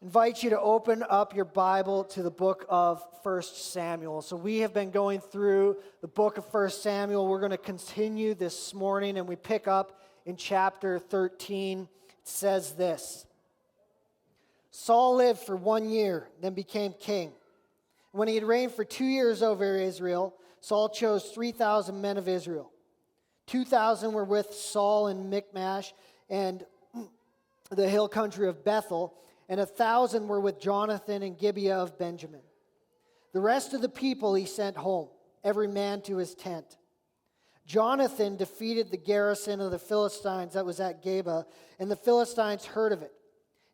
Invite you to open up your Bible to the book of 1 Samuel. So we have been going through the book of 1 Samuel. We're going to continue this morning, and we pick up in chapter 13. It says this: Saul lived for 1 year, then became king. When he had reigned for 2 years over Israel, Saul chose 3,000 men of Israel. 2,000 were with Saul in Michmash and the hill country of Bethel, and 1,000 were with Jonathan in Gibeah of Benjamin. The rest of the people he sent home, every man to his tent. Jonathan defeated the garrison of the Philistines that was at Gibeah, and the Philistines heard of it.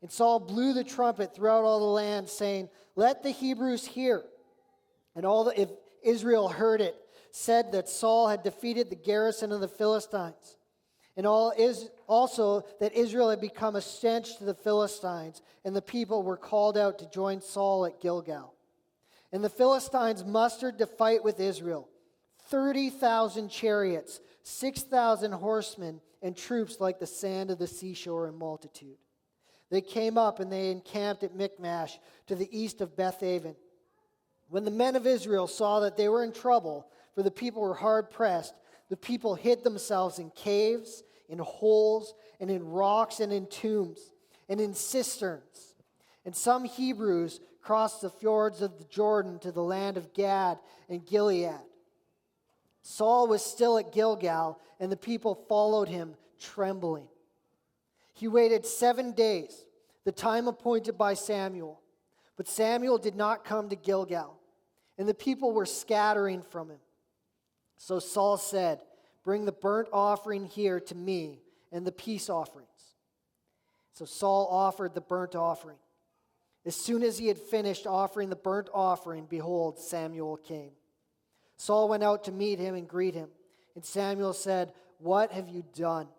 And Saul blew the trumpet throughout all the land, saying, "Let the Hebrews hear." And if Israel heard it, said that Saul had defeated the garrison of the Philistines. And also that Israel had become a stench to the Philistines, and the people were called out to join Saul at Gilgal. And the Philistines mustered to fight with Israel 30,000 chariots, 6,000 horsemen, and troops like the sand of the seashore in multitude. They came up and they encamped at Michmash to the east of Bethaven. When the men of Israel saw that they were in trouble, for the people were hard pressed, the people hid themselves in caves, in holes, and in rocks, and in tombs, and in cisterns. And some Hebrews crossed the fjords of the Jordan to the land of Gad and Gilead. Saul was still at Gilgal, and the people followed him, trembling. He waited 7 days, the time appointed by Samuel. But Samuel did not come to Gilgal, and the people were scattering from him. So Saul said, "Bring the burnt offering here to me, and the peace offerings." So Saul offered the burnt offering. As soon as he had finished offering the burnt offering, behold, Samuel came. Saul went out to meet him and greet him. And Samuel said, "What have you done?"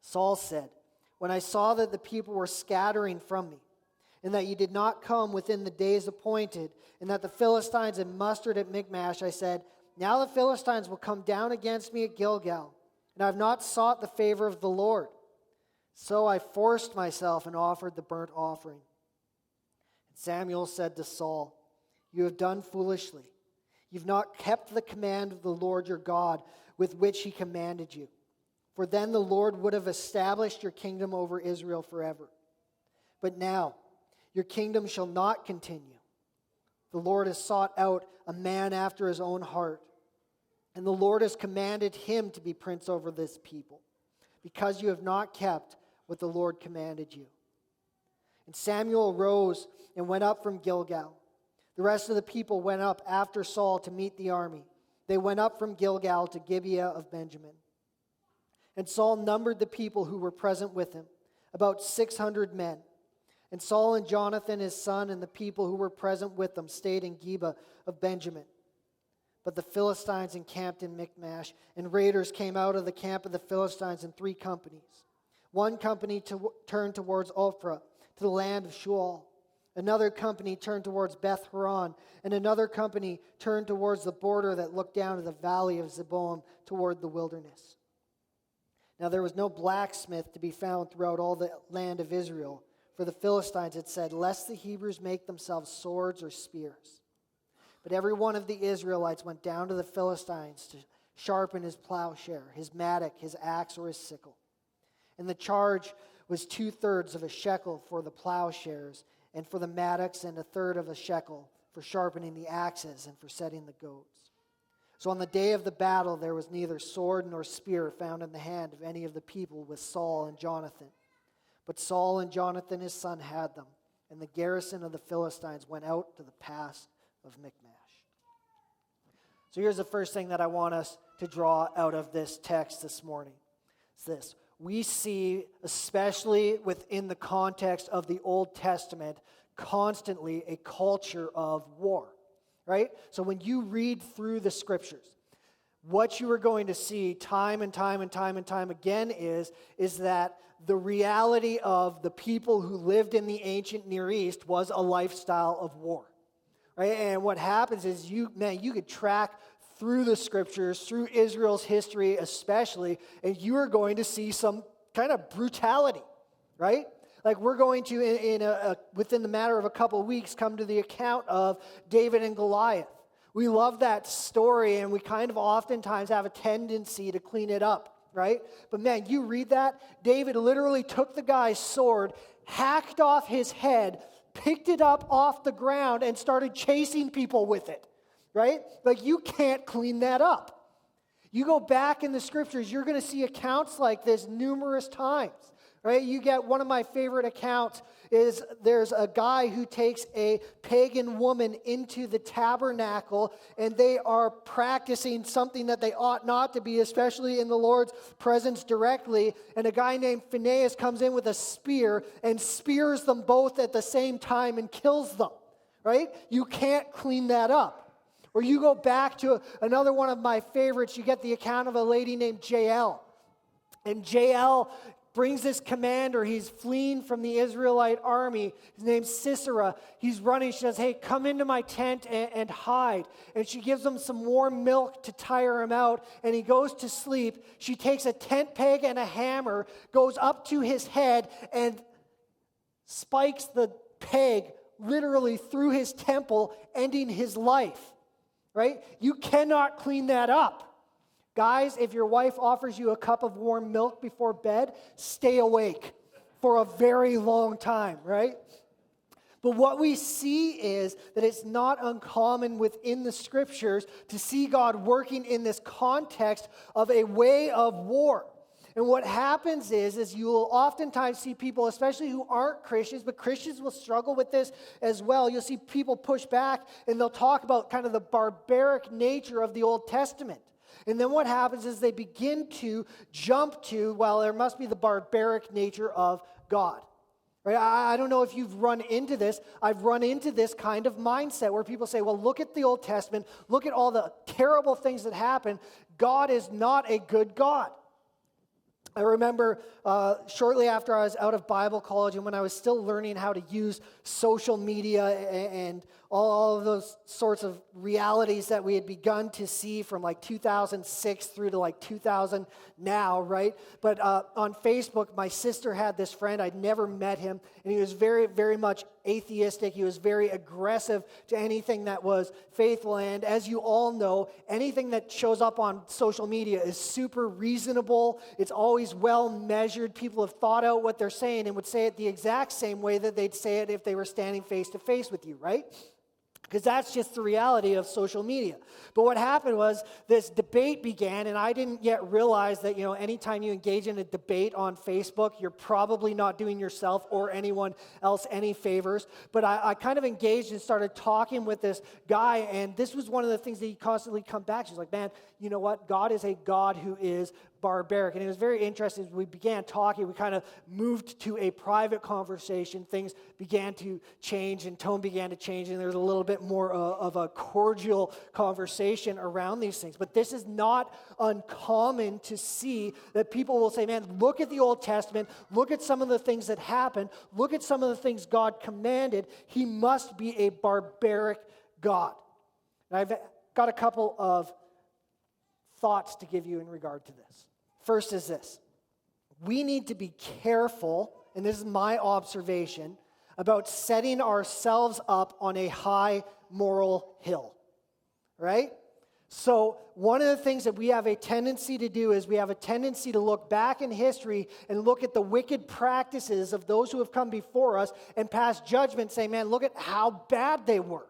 Saul said, "When I saw that the people were scattering from me, and that you did not come within the days appointed, and that the Philistines had mustered at Michmash, I said, 'Now the Philistines will come down against me at Gilgal, and I have not sought the favor of the Lord.' So I forced myself and offered the burnt offering." And Samuel said to Saul, "You have done foolishly. You've not kept the command of the Lord your God with which he commanded you. For then the Lord would have established your kingdom over Israel forever. But now your kingdom shall not continue. The Lord has sought out a man after his own heart, and the Lord has commanded him to be prince over this people, because you have not kept what the Lord commanded you." And Samuel rose and went up from Gilgal. The rest of the people went up after Saul to meet the army. They went up from Gilgal to Gibeah of Benjamin. And Saul numbered the people who were present with him, about 600 men. And Saul and Jonathan his son and the people who were present with them stayed in Gibeah of Benjamin. But the Philistines encamped in Michmash, and raiders came out of the camp of the Philistines in 3 companies. One company turned towards Ophrah, to the land of Shual. Another company turned towards Beth Horon, and another company turned towards the border that looked down to the valley of Zeboim toward the wilderness. Now there was no blacksmith to be found throughout all the land of Israel, for the Philistines had said, "Lest the Hebrews make themselves swords or spears." But every one of the Israelites went down to the Philistines to sharpen his plowshare, his mattock, his axe, or his sickle. And the charge was 2/3 of a shekel for the plowshares, and for the mattocks, and 1/3 of a shekel for sharpening the axes and for setting the goats. So on the day of the battle there was neither sword nor spear found in the hand of any of the people with Saul and Jonathan. But Saul and Jonathan his son had them, and the garrison of the Philistines went out to the pass of Michmash. So here's the first thing that I want us to draw out of this text this morning. It's this. We see, especially within the context of the Old Testament, constantly a culture of war, right? So when you read through the scriptures, what you are going to see time and time again is that the reality of the people who lived in the ancient Near East was a lifestyle of war, right? And what happens is you could track through the scriptures, through Israel's history especially, and you are going to see some kind of brutality, right? Like we're going to, within the matter of a couple of weeks, come to the account of David and Goliath. We love that story, and we kind of oftentimes have a tendency to clean it up, right? But man, you read that, David literally took the guy's sword, hacked off his head, picked it up off the ground, and started chasing people with it, right? Like you can't clean that up. You go back in the scriptures, you're going to see accounts like this numerous times. Right? You get one of my favorite accounts is there's a guy who takes a pagan woman into the tabernacle, and they are practicing something that they ought not to be, especially in the Lord's presence directly. And a guy named Phinehas comes in with a spear and spears them both at the same time and kills them. Right? You can't clean that up. Or you go back to another one of my favorites, you get the account of a lady named Jael. And Jael brings this commander. He's fleeing from the Israelite army. His name's Sisera. He's running. She says, hey, come into my tent and hide. And she gives him some warm milk to tire him out, and he goes to sleep. She takes a tent peg and a hammer, goes up to his head, and spikes the peg literally through his temple, ending his life. Right? You cannot clean that up. Guys, if your wife offers you a cup of warm milk before bed, stay awake for a very long time, right? But what we see is that it's not uncommon within the scriptures to see God working in this context of a way of war. And what happens is you will oftentimes see people, especially who aren't Christians, but Christians will struggle with this as well. You'll see people push back, and they'll talk about kind of the barbaric nature of the Old Testament. And then what happens is they begin to jump to, well, there must be the barbaric nature of God. Right? I don't know if you've run into this. I've run into this kind of mindset where people say, well, look at the Old Testament. Look at all the terrible things that happen. God is not a good God. I remember shortly after I was out of Bible college and when I was still learning how to use social media and all of those sorts of realities that we had begun to see from like 2006 through to like 2000 now, right? But on Facebook, my sister had this friend. I'd never met him, and he was very, very much atheistic. He was very aggressive to anything that was faithful. And as you all know, anything that shows up on social media is super reasonable. It's always well measured. People have thought out what they're saying and would say it the exact same way that they'd say it if they were standing face to face with you, right? Because that's just the reality of social media. But what happened was this debate began, and I didn't yet realize that, anytime you engage in a debate on Facebook, you're probably not doing yourself or anyone else any favors. But I kind of engaged and started talking with this guy, and this was one of the things that he constantly come back. She's like, man, you know what? God is a God who is barbaric. And it was very interesting. As we began talking, we kind of moved to a private conversation. Things began to change and tone began to change, and there was a little bit more of a cordial conversation around these things. But this is not uncommon to see that people will say, man, look at the Old Testament, look at some of the things that happened, look at some of the things God commanded. He must be a barbaric God. And I've got a couple of thoughts to give you in regard to this. First is this. We need to be careful, and this is my observation, about setting ourselves up on a high moral hill, right? So one of the things that we have a tendency to do is we have a tendency to look back in history and look at the wicked practices of those who have come before us and pass judgment saying, man, look at how bad they were.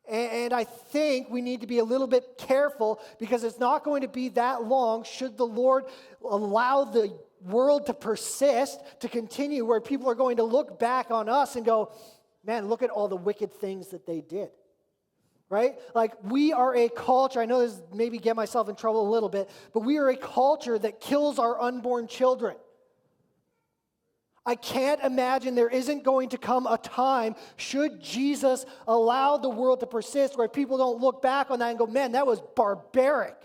And I think we need to be a little bit careful because it's not going to be that long should the Lord allow the world to persist, to continue, where people are going to look back on us and go, man, look at all the wicked things that they did. Right? Like we are a culture, I know this maybe get myself in trouble a little bit, but we are a culture that kills our unborn children. I can't imagine there isn't going to come a time, should Jesus allow the world to persist, where people don't look back on that and go, man, that was barbaric.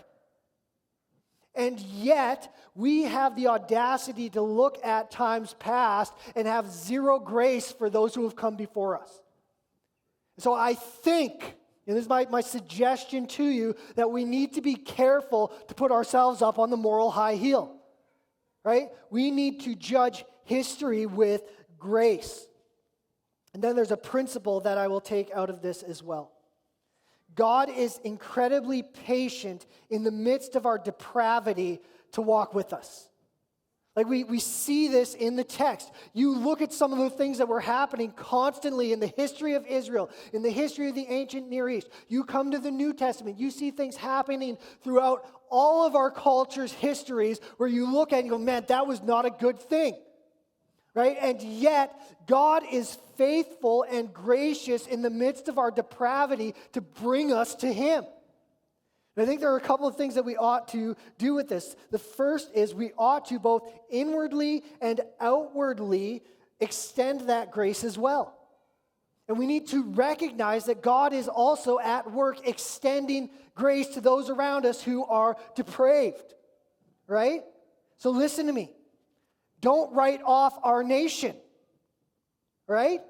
And yet, we have the audacity to look at times past and have zero grace for those who have come before us. So I think, and this is my suggestion to you, that we need to be careful to put ourselves up on the moral high heel. Right? We need to judge history with grace. And then there's a principle that I will take out of this as well. God is incredibly patient in the midst of our depravity to walk with us. Like we see this in the text. You look at some of the things that were happening constantly in the history of Israel, in the history of the ancient Near East. You come to the New Testament, you see things happening throughout all of our culture's histories where you look at it and go, man, that was not a good thing. Right? And yet, God is faithful and gracious in the midst of our depravity to bring us to Him. And I think there are a couple of things that we ought to do with this. The first is we ought to both inwardly and outwardly extend that grace as well. And we need to recognize that God is also at work extending grace to those around us who are depraved. Right? So listen to me. Don't write off our nation, right?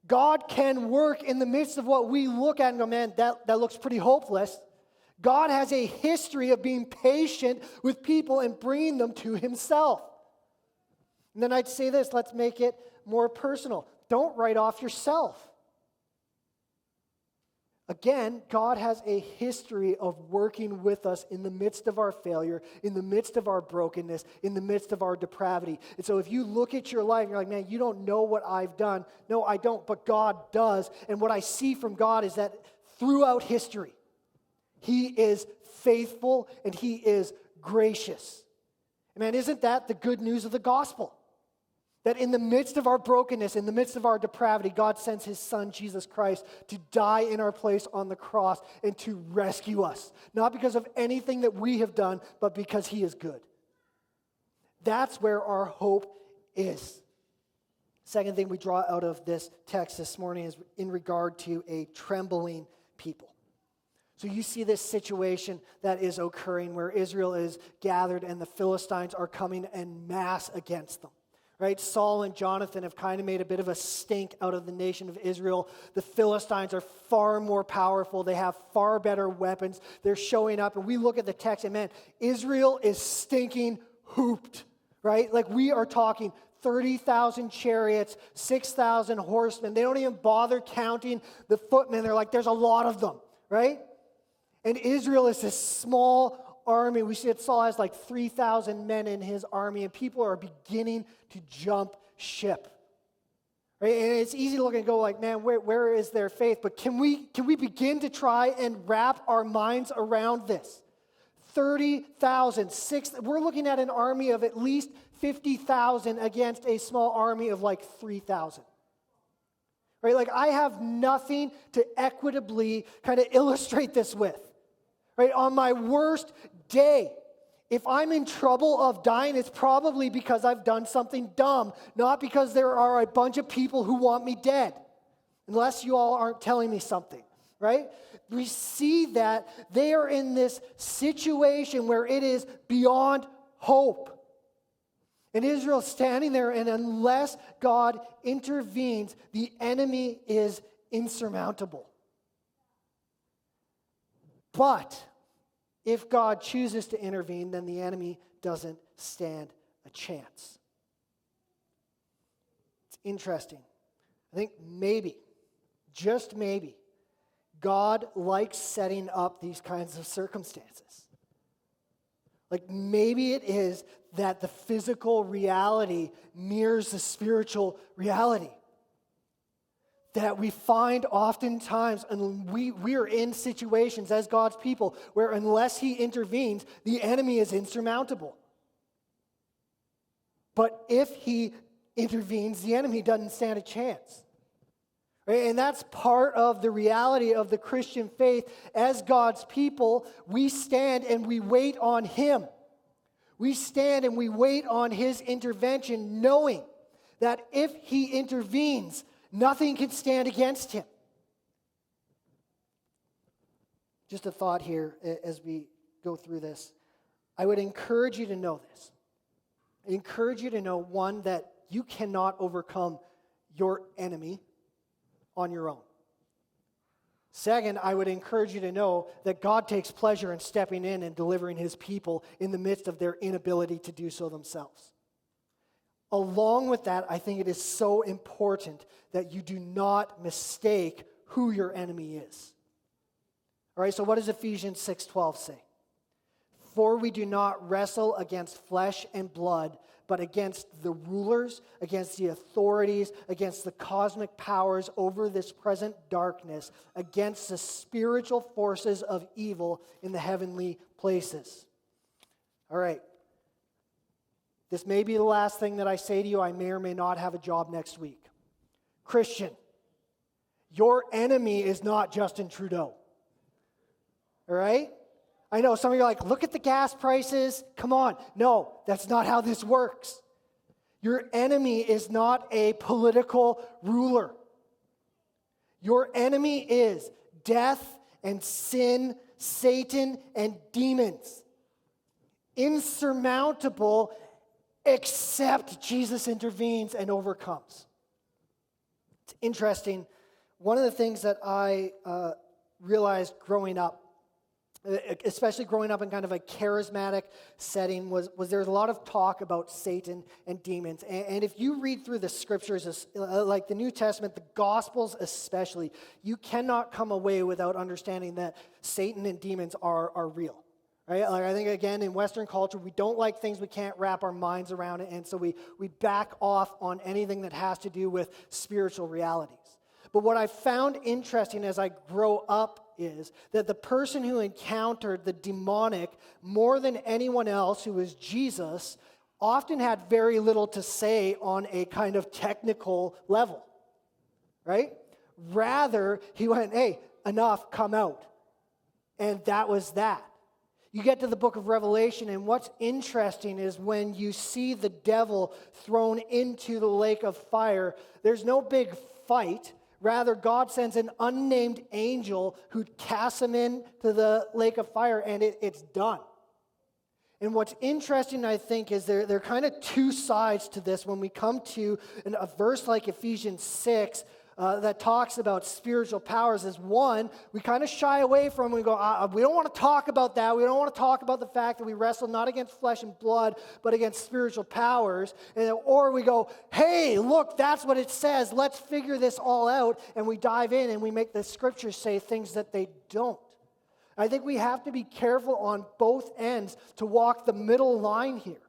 God can work in the midst of what we look at and go, man, that looks pretty hopeless. God has a history of being patient with people and bringing them to Himself. And then I'd say this, let's make it more personal. Don't write off yourself. Again, God has a history of working with us in the midst of our failure, in the midst of our brokenness, in the midst of our depravity. And so if you look at your life and you're like, man, you don't know what I've done. No, I don't, but God does. And what I see from God is that throughout history, He is faithful and He is gracious. And man, isn't that the good news of the gospel? That in the midst of our brokenness, in the midst of our depravity, God sends His Son, Jesus Christ, to die in our place on the cross and to rescue us. Not because of anything that we have done, but because He is good. That's where our hope is. Second thing we draw out of this text this morning is in regard to a trembling people. So you see this situation that is occurring where Israel is gathered and the Philistines are coming en masse against them. Right? Saul and Jonathan have kind of made a bit of a stink out of the nation of Israel. The Philistines are far more powerful. They have far better weapons. They're showing up. And we look at the text and man, Israel is stinking hooped. Right? Like we are talking 30,000 chariots, 6,000 horsemen. They don't even bother counting the footmen. They're like, there's a lot of them. Right? And Israel is this small army. We see that Saul has like 3,000 men in his army, and people are beginning to jump ship. Right? And it's easy to look and go like, man, where is their faith? But can we begin to try and wrap our minds around this? 30,000, we're looking at an army of at least 50,000 against a small army of like 3,000. Right? Like I have nothing to equitably kind of illustrate this with. Right? On my worst day, if I'm in trouble of dying, it's probably because I've done something dumb, not because there are a bunch of people who want me dead, unless you all aren't telling me something, right? We see that they are in this situation where it is beyond hope. And Israel's standing there, and unless God intervenes, the enemy is insurmountable. But if God chooses to intervene, then the enemy doesn't stand a chance. It's interesting. I think maybe, just maybe, God likes setting up these kinds of circumstances. Like maybe it is that the physical reality mirrors the spiritual reality. That we find oftentimes, and we are in situations as God's people where unless He intervenes, the enemy is insurmountable. But if He intervenes, the enemy doesn't stand a chance. Right? And that's part of the reality of the Christian faith. As God's people, we stand and we wait on Him. We stand and we wait on His intervention, knowing that if He intervenes, nothing can stand against Him. Just a thought here as we go through this. I would encourage you to know this. I encourage you to know, one, that you cannot overcome your enemy on your own. Second, I would encourage you to know that God takes pleasure in stepping in and delivering His people in the midst of their inability to do so themselves. along with that, I think it is so important that you do not mistake who your enemy is. All right, so what does Ephesians 6:12 say? For we do not wrestle against flesh and blood, but against the rulers, against the authorities, against the cosmic powers over this present darkness, against the spiritual forces of evil in the heavenly places. All right. This may be the last thing that I say to you. I may or may not have a job next week. Christian, your enemy is not Justin Trudeau. All right? I know some of you are like, look at the gas prices. Come on. No, that's not how this works. Your enemy is not a political ruler. Your enemy is death and sin, Satan and demons. Insurmountable, except Jesus intervenes and overcomes. It's interesting. One of the things that I realized growing up, especially growing up in kind of a charismatic setting, was there's a lot of talk about Satan and demons. And if you read through the scriptures, like the New Testament, the Gospels especially, you cannot come away without understanding that Satan and demons are real. Right? Like I think, again, in Western culture, we don't like things we can't wrap our minds around it, and so we back off on anything that has to do with spiritual realities. But what I found interesting as I grow up is that the person who encountered the demonic more than anyone else, who was Jesus, often had very little to say on a kind of technical level, right? Rather, he went, hey, enough, come out. And that was that. You get to the book of Revelation, and what's interesting is when you see the devil thrown into the lake of fire, there's no big fight. Rather, God sends an unnamed angel who casts him into the lake of fire, and it's done. And what's interesting, I think, is there are kind of two sides to this when we come to a verse like Ephesians 6 that talks about spiritual powers. Is one, we kind of shy away from. We go, we don't want to talk about that. We don't want to talk about the fact that we wrestle not against flesh and blood, but against spiritual powers. Or we go, hey, look, that's what it says. Let's figure this all out. And we dive in and we make the scriptures say things that they don't. I think we have to be careful on both ends to walk the middle line here.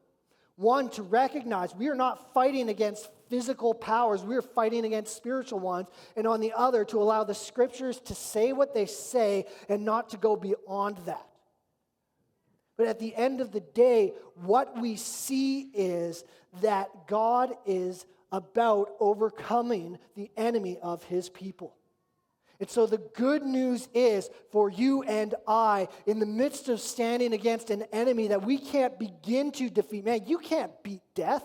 One, to recognize we are not fighting against physical powers. We are fighting against spiritual ones. And on the other, to allow the scriptures to say what they say and not to go beyond that. But at the end of the day, what we see is that God is about overcoming the enemy of his people. And so the good news is for you and I, in the midst of standing against an enemy that we can't begin to defeat. Man, you can't beat death.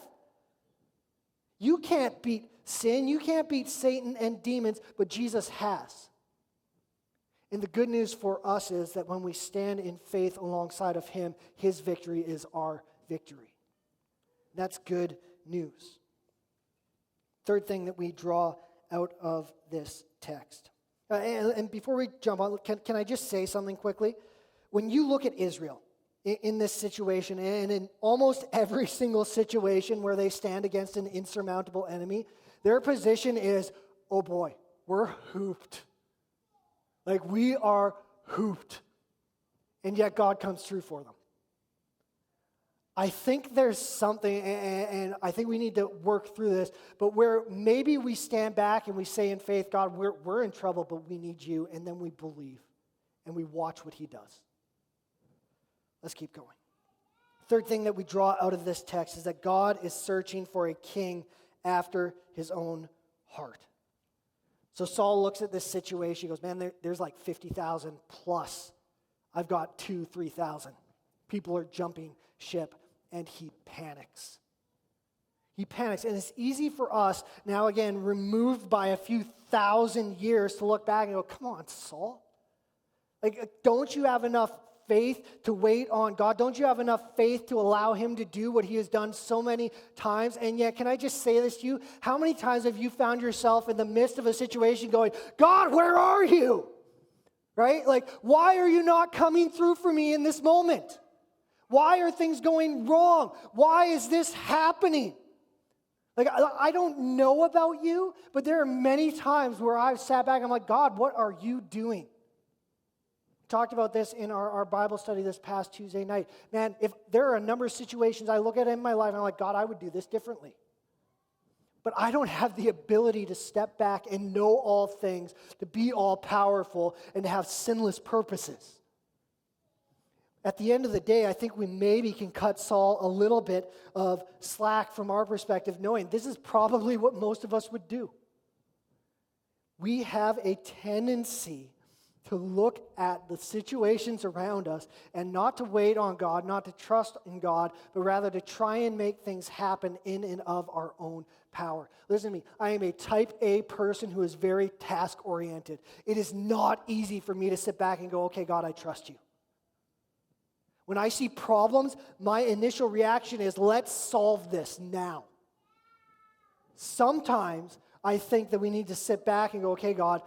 You can't beat sin. You can't beat Satan and demons, but Jesus has. And the good news for us is that when we stand in faith alongside of him, his victory is our victory. That's good news. Third thing that we draw out of this text. And before we jump on, can I just say something quickly? When you look at Israel in this situation, and in almost every single situation where they stand against an insurmountable enemy, their position is, oh boy, we're hooped. Like we are hooped. And yet God comes through for them. I think there's something, and I think we need to work through this, but where maybe we stand back and we say in faith, God, we're in trouble, but we need you, and then we believe, and we watch what he does. Let's keep going. Third thing that we draw out of this text is that God is searching for a king after his own heart. So Saul looks at this situation, he goes, man, there's like 50,000 plus. I've got 3,000. People are jumping ship. And he panics. He panics. And it's easy for us, now again, removed by a few thousand years, to look back and go, come on, Saul. Like, don't you have enough faith to wait on God? Don't you have enough faith to allow him to do what he has done so many times? And yet, can I just say this to you? How many times have you found yourself in the midst of a situation going, God, where are you? Right? Like, why are you not coming through for me in this moment? Why are things going wrong? Why is this happening? Like, I don't know about you, but there are many times where I've sat back and I'm like, God, what are you doing? Talked about this in our Bible study this past Tuesday night. Man, if there are a number of situations I look at in my life and I'm like, God, I would do this differently. But I don't have the ability to step back and know all things, to be all powerful, and to have sinless purposes. At the end of the day, I think we maybe can cut Saul a little bit of slack from our perspective, knowing this is probably what most of us would do. We have a tendency to look at the situations around us and not to wait on God, not to trust in God, but rather to try and make things happen in and of our own power. Listen to me, I am a type A person who is very task-oriented. It is not easy for me to sit back and go, okay, God, I trust you. When I see problems, my initial reaction is, let's solve this now. Sometimes I think that we need to sit back and go, okay, God,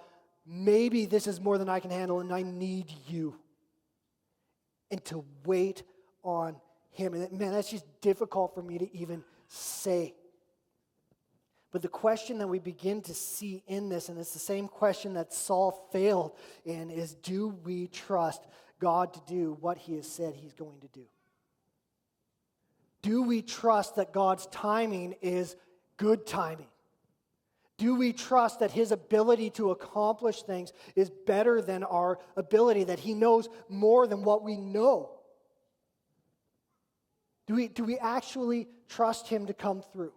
maybe this is more than I can handle and I need you. And to wait on him. And man, that's just difficult for me to even say. But the question that we begin to see in this, and it's the same question that Saul failed in, is do we trust God to do what he has said he's going to do? Do we trust that God's timing is good timing? Do we trust that his ability to accomplish things is better than our ability, that he knows more than what we know? Do we actually trust him to come through?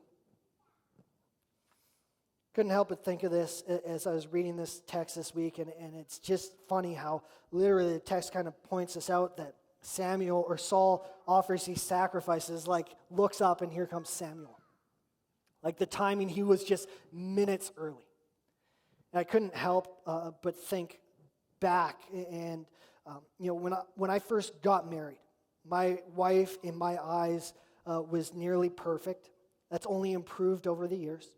Couldn't help but think of this as I was reading this text this week, and it's just funny how literally the text kind of points us out that Saul offers these sacrifices, like looks up and here comes Samuel. Like the timing, he was just minutes early. And I couldn't help but think back, and when I first got married, my wife, in my eyes, was nearly perfect. That's only improved over the years.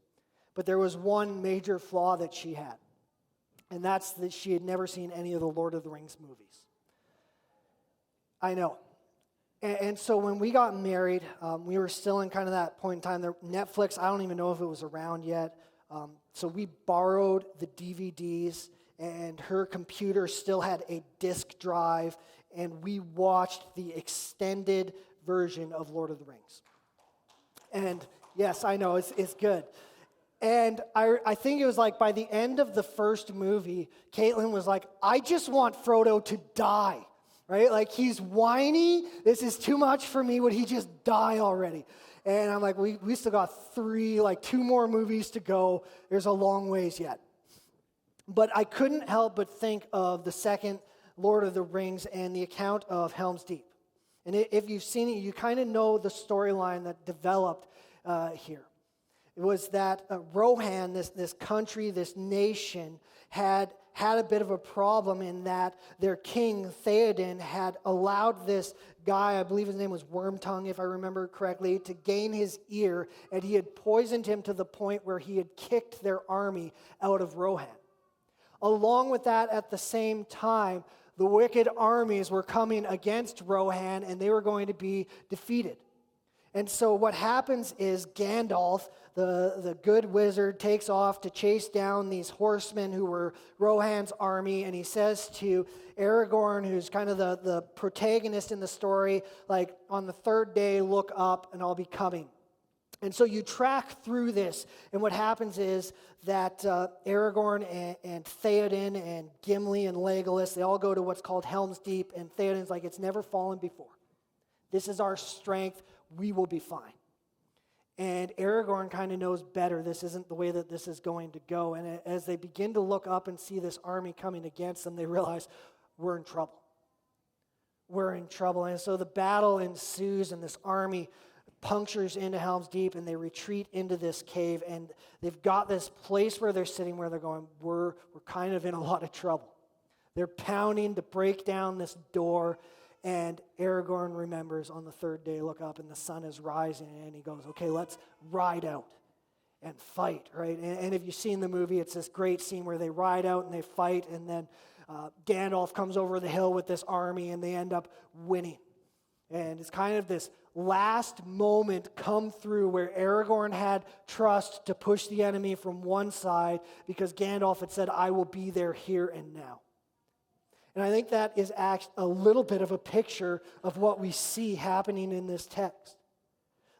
But there was one major flaw that she had, and that's that she had never seen any of the Lord of the Rings movies. I know. And so when we got married, we were still in kind of that point in time. Netflix, I don't even know if it was around yet. So we borrowed the DVDs, and her computer still had a disk drive, and we watched the extended version of Lord of the Rings. And yes, I know, it's good. And I think it was like by the end of the first movie, Caitlin was like, I just want Frodo to die, right? Like, he's whiny. This is too much for me. Would he just die already? And I'm like, we still got 2 more movies to go. There's a long ways yet. But I couldn't help but think of the second Lord of the Rings and the account of Helm's Deep. And if you've seen it, you kind of know the storyline that developed here. It was that Rohan, this country, this nation, had a bit of a problem in that their king, Theoden, had allowed this guy, I believe his name was Wormtongue, if I remember correctly, to gain his ear, and he had poisoned him to the point where he had kicked their army out of Rohan. Along with that, at the same time, the wicked armies were coming against Rohan, and they were going to be defeated. And so what happens is Gandalf, the good wizard, takes off to chase down these horsemen who were Rohan's army, and he says to Aragorn, who's kind of the protagonist in the story, like, on the third day, look up, and I'll be coming. And so you track through this, and what happens is that Aragorn and Theoden and Gimli and Legolas, they all go to what's called Helm's Deep, and Theoden's like, it's never fallen before. This is our strength. We will be fine. And Aragorn kind of knows better. This isn't the way that this is going to go. And as they begin to look up and see this army coming against them, they realize we're in trouble. We're in trouble. And so the battle ensues, and this army punctures into Helm's Deep, and they retreat into this cave. And they've got this place where they're sitting where they're going, we're kind of in a lot of trouble. They're pounding to break down this door. And Aragorn remembers on the third day, look up, and the sun is rising, and he goes, okay, let's ride out and fight, right? And if you've seen the movie, it's this great scene where they ride out and they fight, and then Gandalf comes over the hill with this army, and they end up winning. And it's kind of this last moment come through where Aragorn had trust to push the enemy from one side because Gandalf had said, I will be there here and now. And I think that is a little bit of a picture of what we see happening in this text.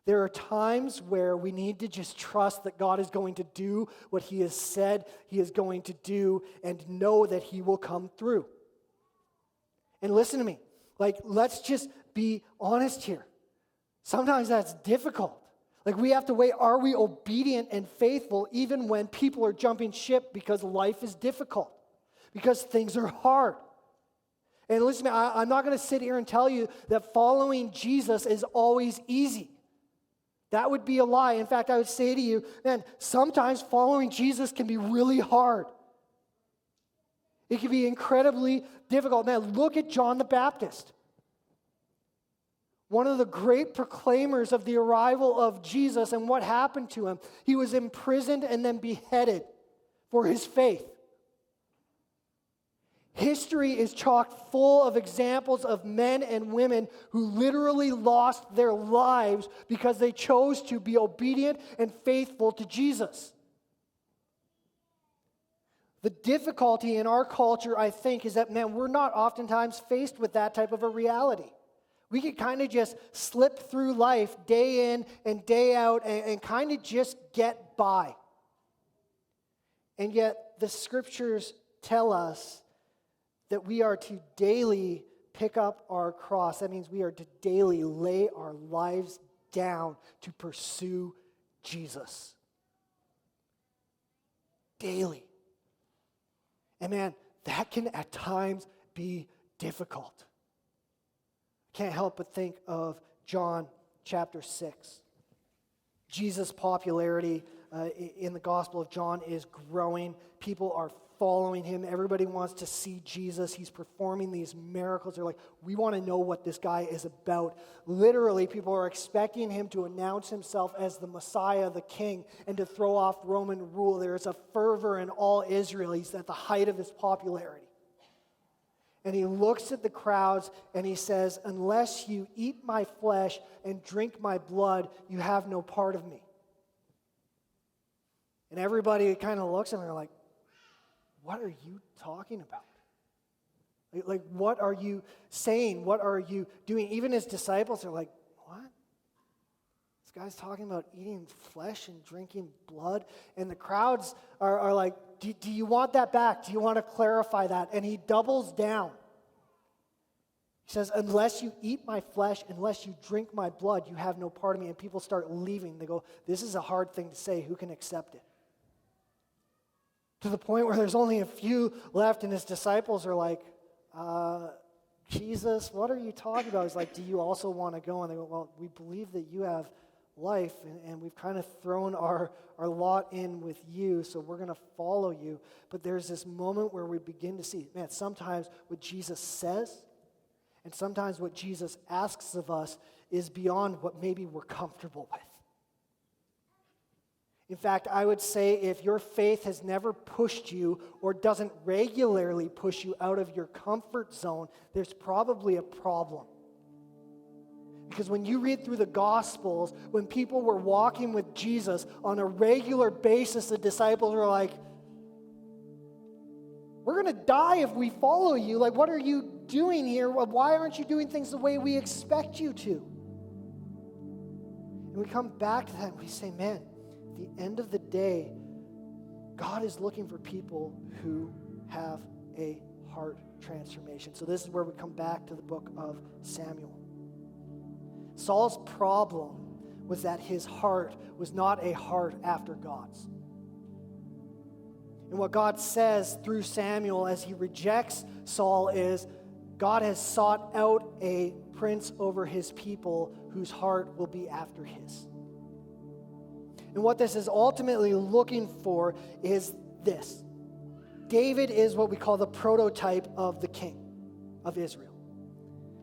There are times where we need to just trust that God is going to do what he has said he is going to do and know that he will come through. And listen to me, let's just be honest here. Sometimes that's difficult. We have to weigh, are we obedient and faithful even when people are jumping ship because life is difficult, because things are hard? And listen to me, I'm not going to sit here and tell you that following Jesus is always easy. That would be a lie. In fact, I would say to you, man, sometimes following Jesus can be really hard. It can be incredibly difficult. Man, look at John the Baptist. One of the great proclaimers of the arrival of Jesus and what happened to him. He was imprisoned and then beheaded for his faith. History is chock full of examples of men and women who literally lost their lives because they chose to be obedient and faithful to Jesus. The difficulty in our culture, I think, is that, man, we're not oftentimes faced with that type of a reality. We can kind of just slip through life day in and day out and kind of just get by. And yet the scriptures tell us that we are to daily pick up our cross. That means we are to daily lay our lives down to pursue Jesus. Daily. And man, that can at times be difficult. I can't help but think of John chapter 6. Jesus' popularity in the Gospel of John is growing. People are following him. Everybody wants to see Jesus. He's performing these miracles. They're like, we want to know what this guy is about. Literally, people are expecting him to announce himself as the Messiah, the King, and to throw off Roman rule. There is a fervor in all Israel. He's at the height of his popularity. And he looks at the crowds and he says, unless you eat my flesh and drink my blood, you have no part of me. And everybody kind of looks at him and they're like, what are you talking about? Like, what are you saying? What are you doing? Even his disciples are like, what? This guy's talking about eating flesh and drinking blood. And the crowds are like, do you want that back? Do you want to clarify that? And he doubles down. He says, unless you eat my flesh, unless you drink my blood, you have no part of me. And people start leaving. They go, this is a hard thing to say. Who can accept it? To the point where there's only a few left, and his disciples are like, Jesus, what are you talking about? He's like, do you also want to go? And they go, well, we believe that you have life, and we've kind of thrown our lot in with you, so we're going to follow you. But there's this moment where we begin to see, man, sometimes what Jesus says and sometimes what Jesus asks of us is beyond what maybe we're comfortable with. In fact, I would say if your faith has never pushed you or doesn't regularly push you out of your comfort zone, there's probably a problem. Because when you read through the Gospels, when people were walking with Jesus on a regular basis, the disciples were like, we're going to die if we follow you. Like, what are you doing here? Why aren't you doing things the way we expect you to? And we come back to that and we say, man, at the end of the day, God is looking for people who have a heart transformation. So this is where we come back to the book of Samuel. Saul's problem was that his heart was not a heart after God's. And what God says through Samuel as he rejects Saul is, God has sought out a prince over his people whose heart will be after his. And what this is ultimately looking for is this. David is what we call the prototype of the king of Israel.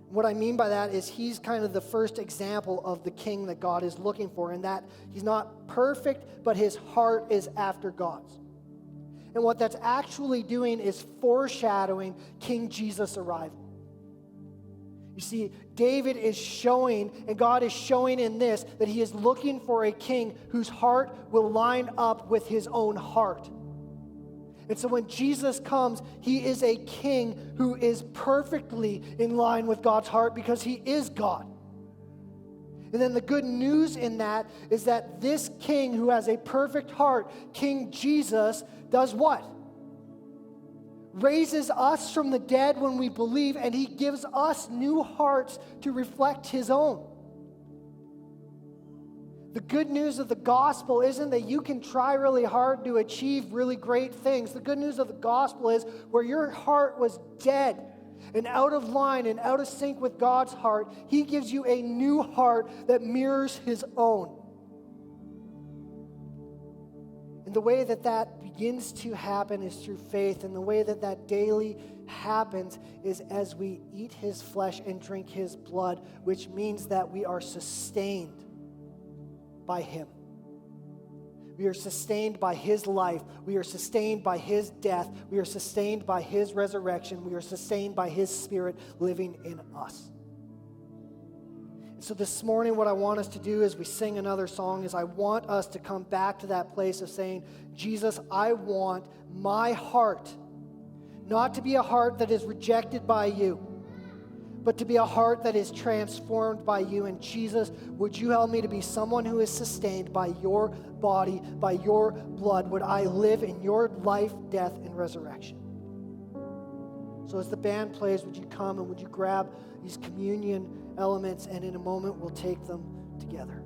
What I mean by that is he's kind of the first example of the king that God is looking for, in that he's not perfect, but his heart is after God's. And what that's actually doing is foreshadowing King Jesus' arrival. You see, David is showing, and God is showing in this, that he is looking for a king whose heart will line up with his own heart. And so when Jesus comes, he is a king who is perfectly in line with God's heart because he is God. And then the good news in that is that this king who has a perfect heart, King Jesus, does what? Raises us from the dead when we believe, and he gives us new hearts to reflect his own. The good news of the gospel isn't that you can try really hard to achieve really great things. The good news of the gospel is where your heart was dead and out of line and out of sync with God's heart, he gives you a new heart that mirrors his own. And the way that that begins to happen is through faith. And the way that that daily happens is as we eat his flesh and drink his blood, which means that we are sustained by him. We are sustained by his life. We are sustained by his death. We are sustained by his resurrection. We are sustained by his spirit living in us. So this morning, what I want us to do as we sing another song is I want us to come back to that place of saying, Jesus, I want my heart not to be a heart that is rejected by you, but to be a heart that is transformed by you. And Jesus, would you help me to be someone who is sustained by your body, by your blood? Would I live in your life, death, and resurrection? So as the band plays, would you come and would you grab these communion elements, and in a moment we'll take them together.